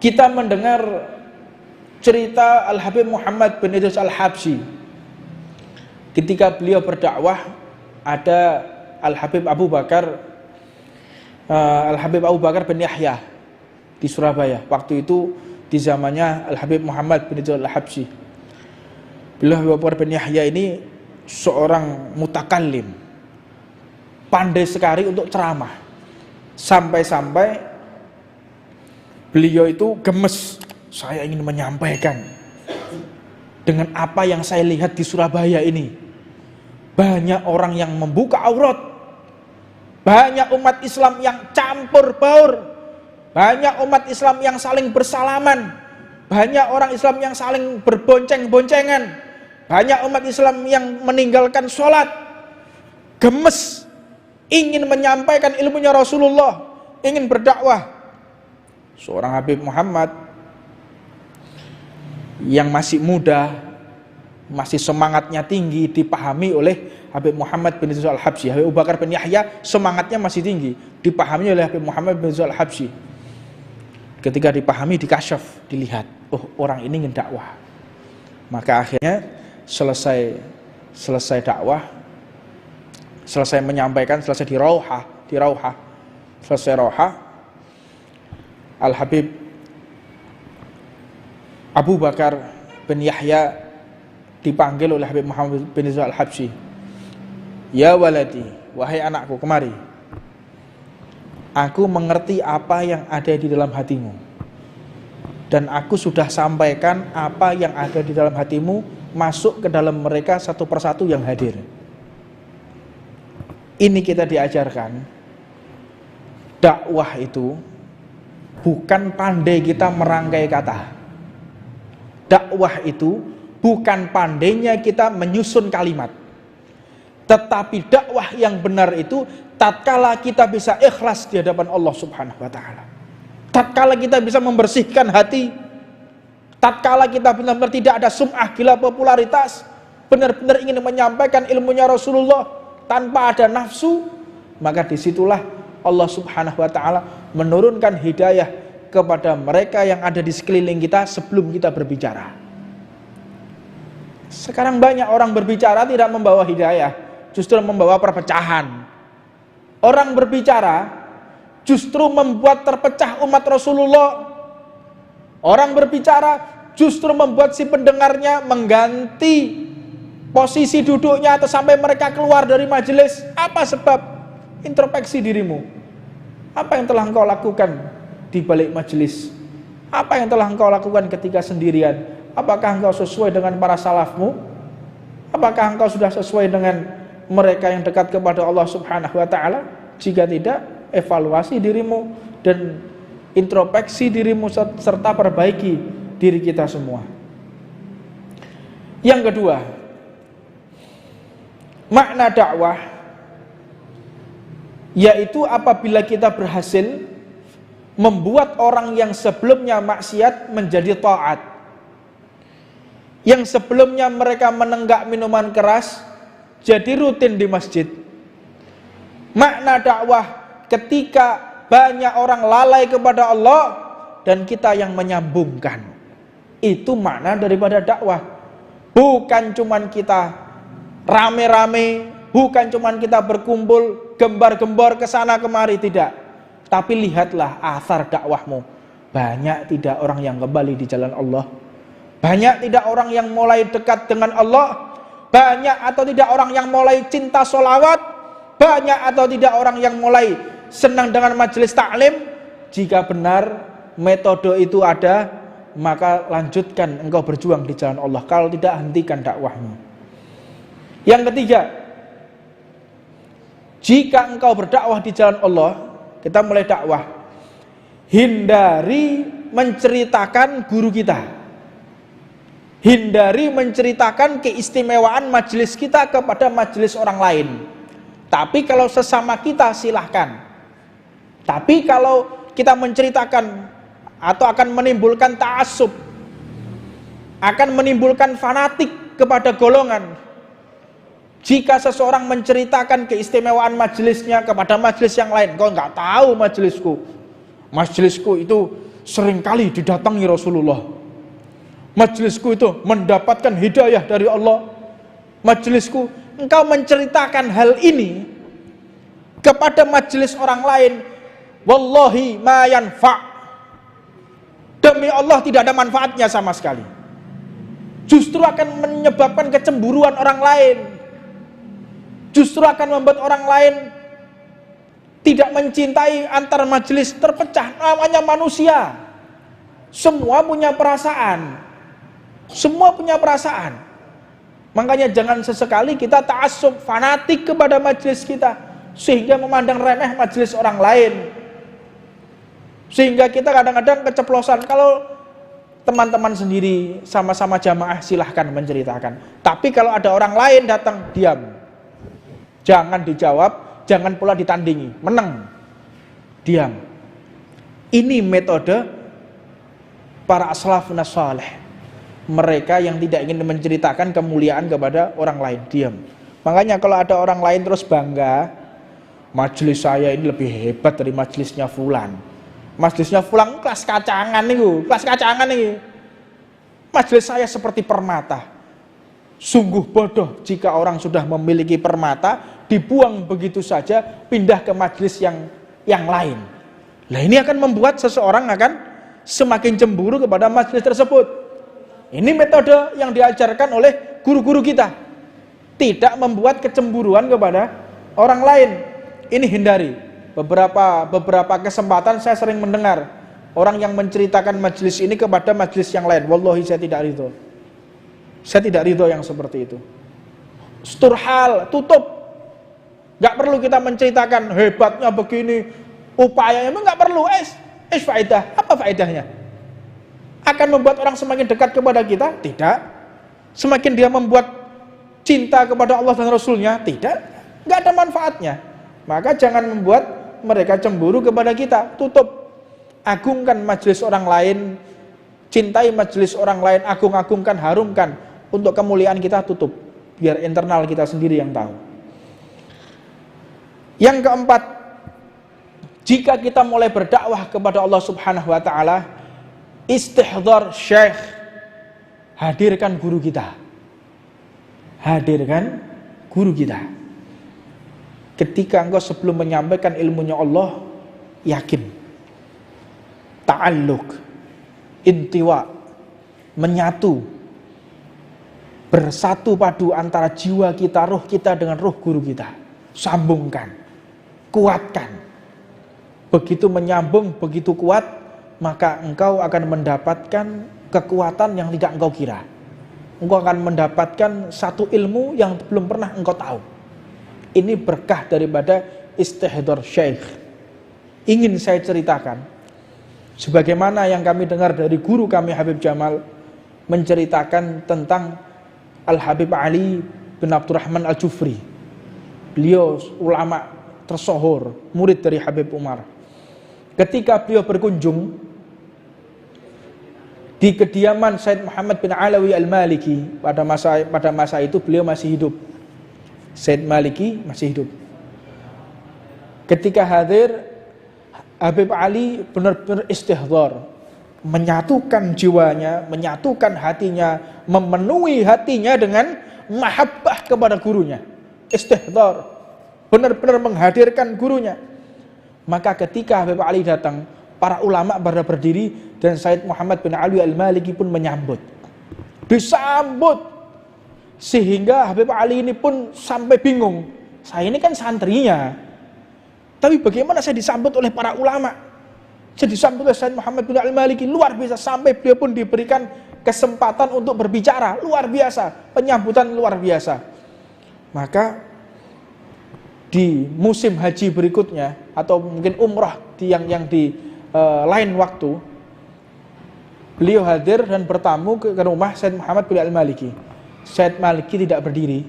kita mendengar cerita Al-Habib Muhammad bin Idris Al-Habsyi. Ketika beliau berdakwah, ada Al-Habib Abu Bakar bin Yahya di Surabaya. Waktu itu di zamannya Al-Habib Muhammad bin Idris Al-Habsyi. Beliau Abu Bakar bin Yahya ini seorang mutakallim, pandai sekali untuk ceramah. Sampai-sampai beliau itu gemes, saya ingin menyampaikan dengan apa yang saya lihat di Surabaya ini. Banyak orang yang membuka aurat, banyak umat Islam yang campur baur, banyak umat Islam yang saling bersalaman, banyak orang Islam yang saling berbonceng-boncengan, banyak umat Islam yang meninggalkan sholat. Gemes, ingin menyampaikan ilmunya Rasulullah, ingin berdakwah. Seorang Habib Muhammad yang masih muda, masih semangatnya tinggi, dipahami oleh Habib Muhammad bin Idris Al-Habsyi. Habib Abu Bakar bin Yahya semangatnya masih tinggi, dipahami oleh Habib Muhammad bin Idris Al-Habsyi. Ketika dipahami, dikasyaf, dilihat, oh orang ini ingin dakwah. Maka akhirnya selesai dakwah, selesai menyampaikan, selesai di rauhah, selesai rauhah, Al-Habib Abu Bakar bin Yahya dipanggil oleh Habib Muhammad bin Idris Al-Habsyi. Ya waladi, wahai anakku, kemari. Aku mengerti apa yang ada di dalam hatimu, dan aku sudah sampaikan apa yang ada di dalam hatimu masuk ke dalam mereka satu persatu yang hadir. Ini kita diajarkan, dakwah itu bukan pandai kita merangkai kata. Dakwah itu bukan pandainya kita menyusun kalimat. Tetapi dakwah yang benar itu tatkala kita bisa ikhlas di hadapan Allah Subhanahu wa taala. Tatkala kita bisa membersihkan hati. Tatkala kita benar-benar tidak ada sum'ah, gila popularitas, benar-benar ingin menyampaikan ilmunya Rasulullah tanpa ada nafsu, maka disitulah Allah Subhanahu wa ta'ala menurunkan hidayah kepada mereka yang ada di sekeliling kita sebelum kita berbicara. Sekarang banyak orang berbicara tidak membawa hidayah, justru membawa perpecahan. Orang berbicara justru membuat terpecah umat Rasulullah. Orang berbicara justru membuat si pendengarnya mengganti posisi duduknya atau sampai mereka keluar dari majelis. Apa sebab? Introspeksi dirimu. Apa yang telah engkau lakukan di balik majelis? Apa yang telah engkau lakukan ketika sendirian? Apakah engkau sesuai dengan para salafmu? Apakah engkau sudah sesuai dengan mereka yang dekat kepada Allah Subhanahu wa ta'ala? Jika tidak, evaluasi dirimu dan introspeksi dirimu serta perbaiki diri kita semua. Yang kedua, makna dakwah yaitu apabila kita berhasil membuat orang yang sebelumnya maksiat menjadi taat, yang sebelumnya mereka menenggak minuman keras jadi rutin di masjid. Makna dakwah ketika banyak orang lalai kepada Allah dan kita yang menyambungkan, itu makna daripada dakwah. Bukan cuman kita rame-rame, bukan cuman kita berkumpul gembar-gembor ke sana kemari, tidak. Tapi lihatlah athar dakwahmu. Banyak tidak orang yang kembali di jalan Allah? Banyak tidak orang yang mulai dekat dengan Allah? Banyak atau tidak orang yang mulai cinta sholawat? Banyak atau tidak orang yang mulai senang dengan majelis taklim? Jika benar metode itu ada, maka lanjutkan engkau berjuang di jalan Allah. Kalau tidak, hentikan dakwahmu. Yang ketiga, jika engkau berdakwah di jalan Allah, kita mulai dakwah, hindari menceritakan guru kita, hindari menceritakan keistimewaan majelis kita kepada majelis orang lain. Tapi kalau sesama kita silahkan. Tapi kalau kita menceritakan atau akan menimbulkan ta'assub, akan menimbulkan fanatik kepada golongan. Jika seseorang menceritakan keistimewaan majelisnya kepada majelis yang lain, kau nggak tahu majelisku itu seringkali didatangi Rasulullah. Majelisku itu mendapatkan hidayah dari Allah. Majelisku, engkau menceritakan hal ini kepada majelis orang lain, wallahi ma yanfa'. Demi Allah tidak ada manfaatnya sama sekali. Justru akan menyebabkan kecemburuan orang lain. Justru akan membuat orang lain tidak mencintai, antar majelis terpecah. Namanya manusia. Semua punya perasaan. Semua punya perasaan. Makanya jangan sesekali kita ta'assub, fanatik kepada majelis kita, sehingga memandang remeh majelis orang lain. Sehingga kita kadang-kadang keceplosan. Kalau teman-teman sendiri sama-sama jamaah silahkan menceritakan. Tapi kalau ada orang lain datang, diam. Jangan dijawab, jangan pula ditandingi. Menang. Diam. Ini metode para as-salafun as-salih. Mereka yang tidak ingin menceritakan kemuliaan kepada orang lain, diam. Makanya kalau ada orang lain terus bangga, majelis saya ini lebih hebat dari majelisnya fulan. Majelisnya fulan kelas kacangan nih, kelas kacangan nih. Majelis saya seperti permata. Sungguh bodoh jika orang sudah memiliki permata dibuang begitu saja, pindah ke majelis yang lain. Nah, ini akan membuat seseorang akan semakin cemburu kepada majelis tersebut. Ini metode yang diajarkan oleh guru-guru kita. Tidak membuat kecemburuan kepada orang lain. Ini hindari. Beberapa kesempatan saya sering mendengar orang yang menceritakan majelis ini kepada majelis yang lain. Wallahi saya tidak ridho. Saya tidak ridho yang seperti itu. Sturhal, tutup. Gak perlu kita menceritakan hebatnya begini, upayanya, gak perlu. Faedah. Apa faedahnya? Akan membuat orang semakin dekat kepada kita? Tidak. Semakin dia membuat cinta kepada Allah dan Rasulnya? Tidak. Gak ada manfaatnya. Maka jangan membuat mereka cemburu kepada kita. Tutup. Agungkan majelis orang lain, cintai majelis orang lain, agung-agungkan, harumkan. Untuk kemuliaan kita tutup. Biar internal kita sendiri yang tahu. Yang keempat, jika kita mulai berdakwah kepada Allah Subhanahu wa taala, istihdhar syekh, hadirkan guru kita. Hadirkan guru kita. Ketika engkau sebelum menyampaikan ilmunya Allah, yakin, ta'alluq, intiwa, menyatu, bersatu padu antara jiwa kita, roh kita dengan roh guru kita. Sambungkan, kuatkan. Begitu menyambung, begitu kuat, maka engkau akan mendapatkan kekuatan yang tidak engkau kira. Engkau akan mendapatkan satu ilmu yang belum pernah engkau tahu. Ini berkah daripada istihdhar syekh. Ingin saya ceritakan, sebagaimana yang kami dengar dari guru kami Habib Jamal, menceritakan tentang Al-Habib Ali bin Abdurrahman Al-Jufri. Beliau ulama tersohor, murid dari Habib Umar. Ketika beliau berkunjung di kediaman Said Muhammad bin Alawi Al-Maliki, pada masa itu beliau masih hidup. Said Maliki masih hidup. Ketika hadir, Habib Ali benar-benar istihdhar, menyatukan jiwanya, menyatukan hatinya, memenuhi hatinya dengan mahabbah kepada gurunya. Istihdhar, benar-benar menghadirkan gurunya. Maka ketika Habib Ali datang, para ulama pada berdiri dan Said Muhammad bin Ali Al-Maliki pun menyambut. Disambut sehingga Habib Ali ini pun sampai bingung. Saya ini kan santrinya, tapi bagaimana saya disambut oleh para ulama? Saya disambut oleh Said Muhammad bin Al-Maliki, luar biasa. Sampai beliau pun diberikan kesempatan untuk berbicara, luar biasa. Penyambutan luar biasa. Maka di musim haji berikutnya, atau mungkin umrah yang di lain waktu, beliau hadir dan bertamu ke rumah Said Muhammad bin Al-Maliki. Said Maliki tidak berdiri,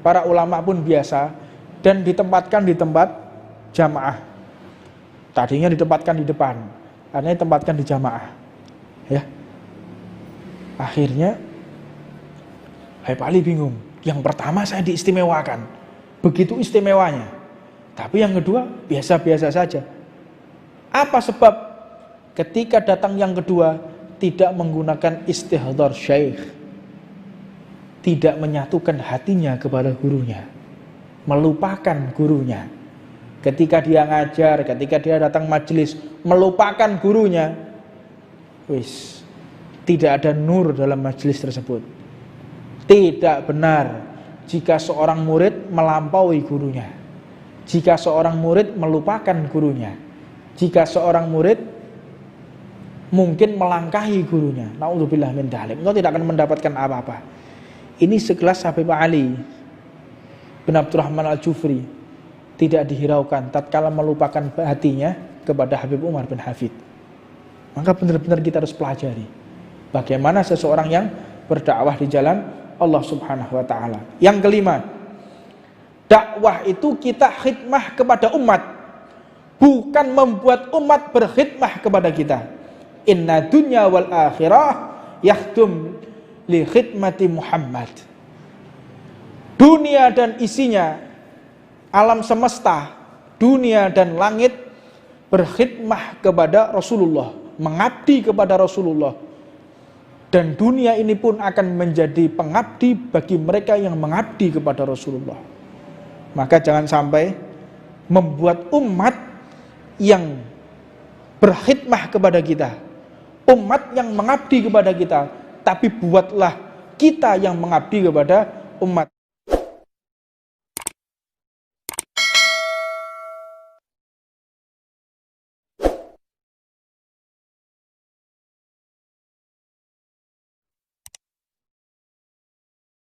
para ulama pun biasa, dan ditempatkan di tempat jamaah. Tadinya ditempatkan di depan, akhirnya ditempatkan di jamaah. Ya. Akhirnya Habib Ali bingung. Yang pertama saya diistimewakan, begitu istimewanya. Tapi yang kedua biasa-biasa saja. Apa sebab ketika datang yang kedua tidak menggunakan istihdhar syekh, tidak menyatukan hatinya kepada gurunya, melupakan gurunya. Ketika dia ngajar, ketika dia datang majelis, melupakan gurunya, wis, tidak ada nur dalam majelis tersebut. Tidak benar jika seorang murid melampaui gurunya, jika seorang murid melupakan gurunya, jika seorang murid mungkin melangkahi gurunya. Na'udzubillah min dzalik. Engkau tidak akan mendapatkan apa-apa. Ini sekelas Habib Ali bin Abdurrahman Al-Jufri tidak dihiraukan tatkala melupakan hatinya kepada Habib Umar bin Hafid. Maka benar-benar kita harus pelajari bagaimana seseorang yang berdakwah di jalan Allah Subhanahu wa taala. Yang kelima, dakwah itu kita khidmah kepada umat, bukan membuat umat berkhidmah kepada kita. Inna dunya wal akhirah yakhdum li khidmati Muhammad. Dunia dan isinya, alam semesta, dunia dan langit berkhidmah kepada Rasulullah, mengabdi kepada Rasulullah. Dan dunia ini pun akan menjadi pengabdi bagi mereka yang mengabdi kepada Rasulullah. Maka jangan sampai membuat umat yang berkhidmah kepada kita, umat yang mengabdi kepada kita, tapi buatlah kita yang mengabdi kepada umat.